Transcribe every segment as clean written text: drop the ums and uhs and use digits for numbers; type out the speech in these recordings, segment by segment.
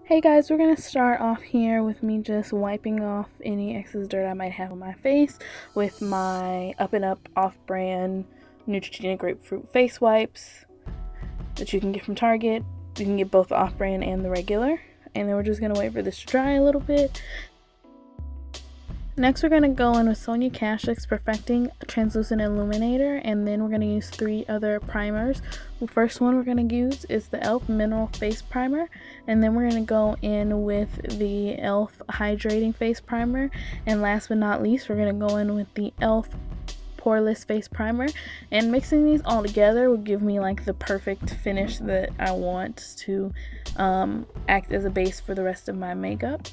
Hey guys, we're going to start off here with me just wiping off any excess dirt I might have on my face with my Up and Up off-brand Neutrogena Grapefruit face wipes that you can get from Target. You can get both the off-brand and the regular. And then we're just going to wait for this to dry a little bit. Next, we're going to go in with Sonia Kashuk's Perfecting Translucent Illuminator, and then we're going to use 3 other primers. The first one we're going to use is the E.L.F. Mineral Face Primer, and then we're going to go in with the E.L.F. Hydrating Face Primer, and last but not least, we're going to go in with the E.L.F. Poreless Face Primer. And mixing these all together will give me like the perfect finish that I want to act as a base for the rest of my makeup.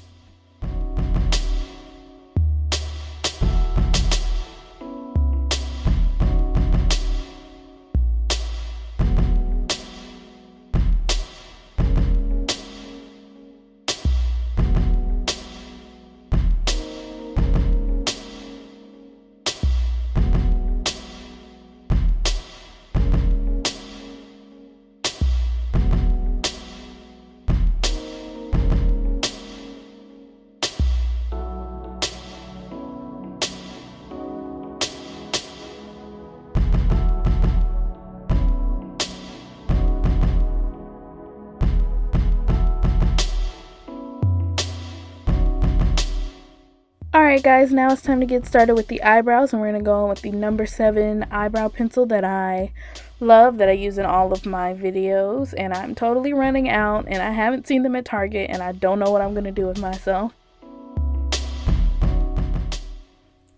Alright guys, now it's time to get started with the eyebrows, and we're going to go in with the number 7 eyebrow pencil that I love, that I use in all of my videos, and I'm totally running out, and I haven't seen them at Target, and I don't know what I'm going to do with myself.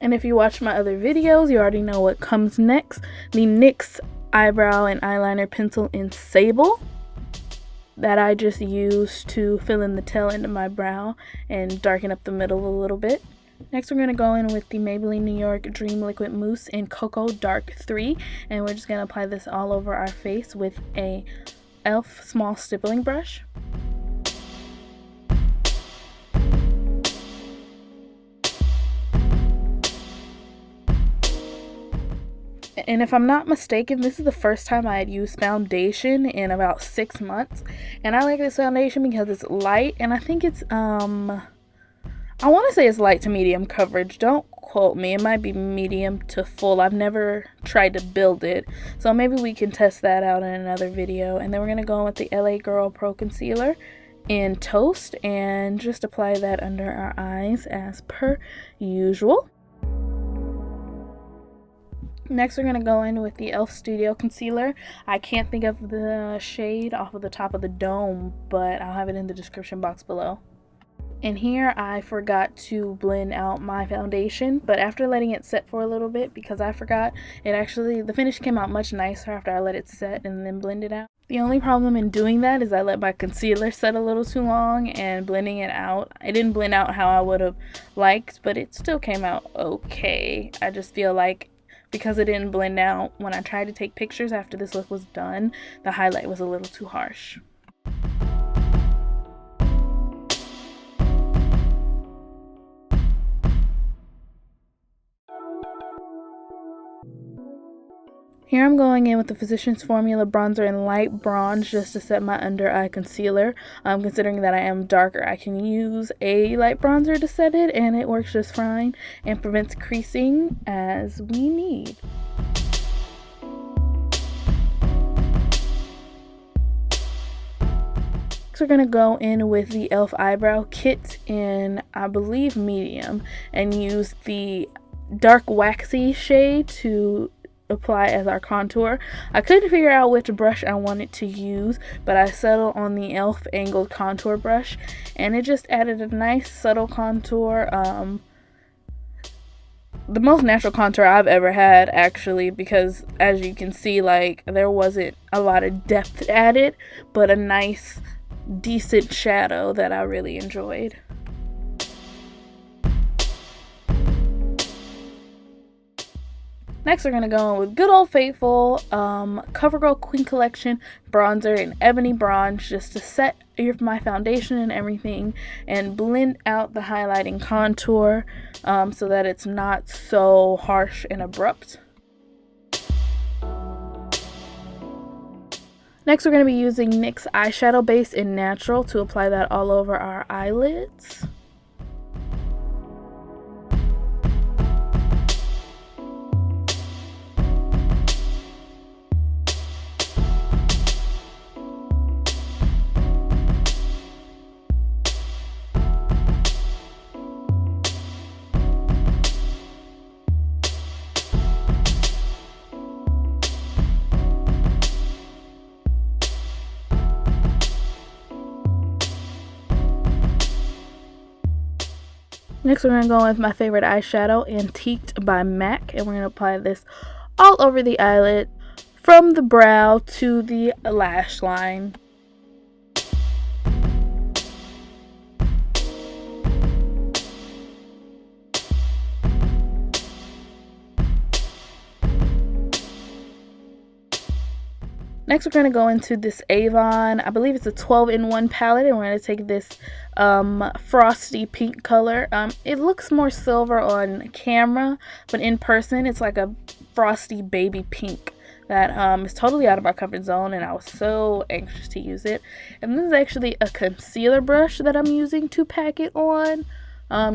And if you watch my other videos, you already know what comes next. The NYX eyebrow and eyeliner pencil in Sable that I just use to fill in the tail end of my brow and darken up the middle a little bit. Next, we're going to go in with the Maybelline New York Dream Liquid Mousse in Cocoa Dark 3, and we're just going to apply this all over our face with a E.L.F. small stippling brush. And if I'm not mistaken, this is the first time I had used foundation in about 6 months, and I like this foundation because it's light, and I think it's I want to say it's light to medium coverage. Don't quote me. It might be medium to full. I've never tried to build it, so maybe we can test that out in another video. And then we're going to go in with the LA Girl Pro Concealer in Toast and just apply that under our eyes as per usual. Next, we're going to go in with the E.L.F. Studio Concealer. I can't think of the shade off of the top of the dome, but I'll have it in the description box below. And here I forgot to blend out my foundation, but after letting it set for a little bit, because I forgot, the finish came out much nicer after I let it set and then blend it out. The only problem in doing that is I let my concealer set a little too long and blending it out. It didn't blend out how I would have liked, but it still came out okay. I just feel like because it didn't blend out, when I tried to take pictures after this look was done, the highlight was a little too harsh. Here I'm going in with the Physicians Formula Bronzer in Light Bronze just to set my under eye concealer. Considering that I am darker, I can use a light bronzer to set it, and it works just fine and prevents creasing as we need. Next, we're going to go in with the E.L.F. Eyebrow Kit in, I believe, medium, and use the dark waxy shade to apply as our contour. I couldn't figure out which brush I wanted to use, but I settled on the E.L.F. angled contour brush, and it just added a nice subtle contour. The most natural contour I've ever had, actually, because as you can see, like, there wasn't a lot of depth added, but a nice decent shadow that I really enjoyed. Next, we're going to go in with good old faithful Covergirl Queen Collection bronzer in Ebony Bronze just to set my foundation and everything and blend out the highlighting contour so that it's not so harsh and abrupt. Next, we're going to be using NYX eyeshadow base in Natural to apply that all over our eyelids. Next, we're going to go with my favorite eyeshadow, Antiqued by MAC, and we're going to apply this all over the eyelid from the brow to the lash line. Next, we're going to go into this Avon, I believe it's a 12-in-1 palette, and we're going to take this frosty pink color. It looks more silver on camera, but in person it's like a frosty baby pink that is totally out of my comfort zone, and I was so anxious to use it. And this is actually a concealer brush that I'm using to pack it on.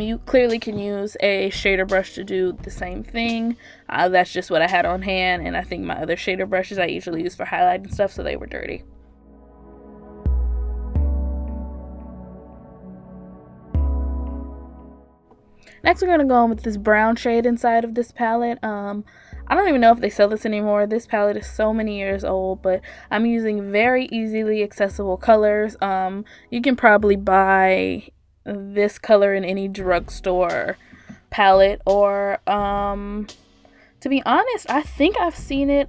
You clearly can use a shader brush to do the same thing. That's just what I had on hand, and I think my other shader brushes I usually use for highlighting stuff, so they were dirty. Next, we're going to go in with this brown shade inside of this palette. I don't even know if they sell this anymore. This palette is so many years old, but I'm using very easily accessible colors. You can probably buy this color in any drugstore palette, or to be honest, I think I've seen it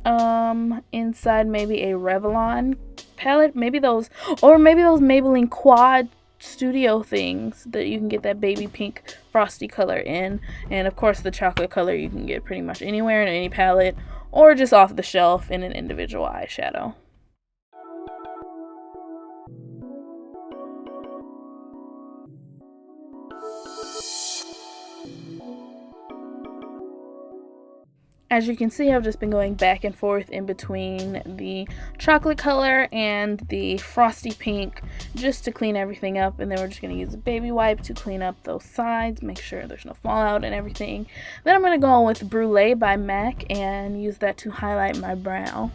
inside maybe a Revlon palette, maybe those Maybelline quad studio things that you can get that baby pink frosty color in. And of course the chocolate color you can get pretty much anywhere in any palette, or just off the shelf in an individual eyeshadow. As you can see, I've just been going back and forth in between the chocolate color and the frosty pink just to clean everything up, and then we're just going to use a baby wipe to clean up those sides, make sure there's no fallout and everything. Then I'm going to go with Brulee by MAC and use that to highlight my brow.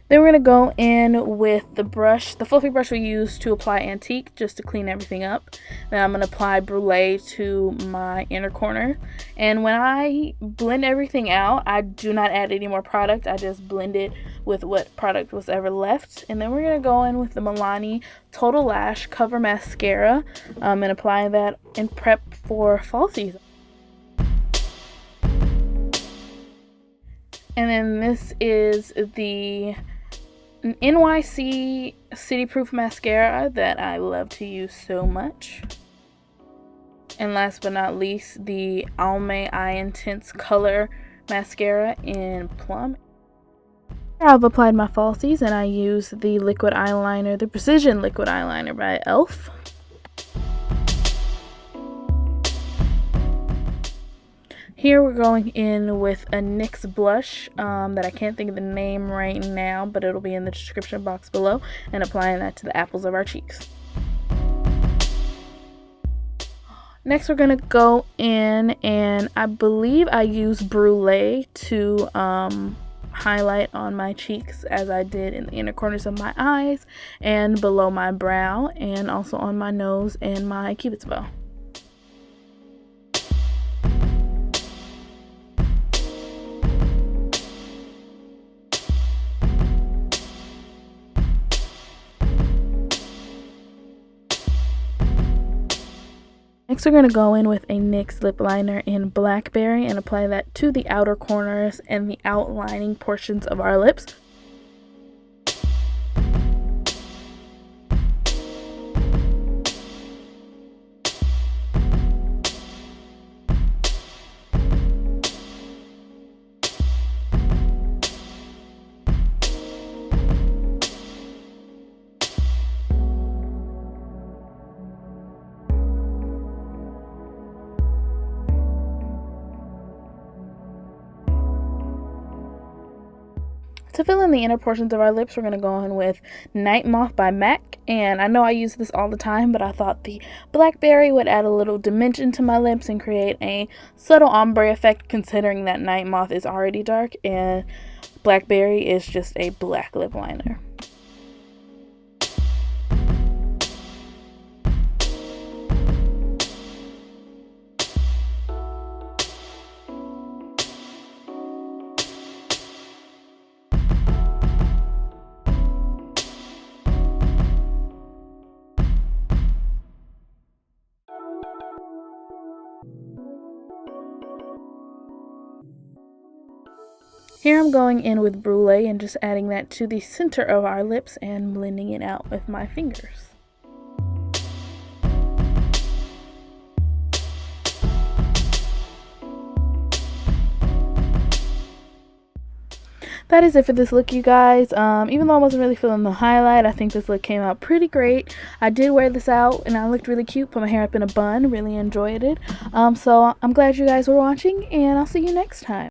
Then we're going to go in with the brush, the fluffy brush we use to apply Antique, just to clean everything up. Then I'm going to apply Brulee to my inner corner. And when I blend everything out, I do not add any more product. I just blend it with what product was ever left. And then we're going to go in with the Milani Total Lash Cover Mascara and apply that in prep for fall season. And then this is the NYX CityProof mascara that I love to use so much. And last but not least, the Almay Eye Intense Color Mascara in Plum. I've applied my falsies, and I use the liquid eyeliner, the Precision Liquid Eyeliner by E.L.F. Here we're going in with a NYX blush that I can't think of the name right now, but it'll be in the description box below, and applying that to the apples of our cheeks. Next we're going to go in, and I believe I use Brulee to highlight on my cheeks, as I did in the inner corners of my eyes and below my brow, and also on my nose and my cupid's bow. Next, we're going to go in with a NYX Lip Liner in Blackberry and apply that to the outer corners and the outlining portions of our lips. To fill in the inner portions of our lips, we're going to go in with Night Moth by MAC. And I know I use this all the time, but I thought the Blackberry would add a little dimension to my lips and create a subtle ombre effect, considering that Night Moth is already dark and Blackberry is just a black lip liner. Here I'm going in with Brulee and just adding that to the center of our lips and blending it out with my fingers. That is it for this look, you guys. Even though I wasn't really feeling the highlight, I think this look came out pretty great. I did wear this out and I looked really cute, put my hair up in a bun, really enjoyed it. So I'm glad you guys were watching, and I'll see you next time.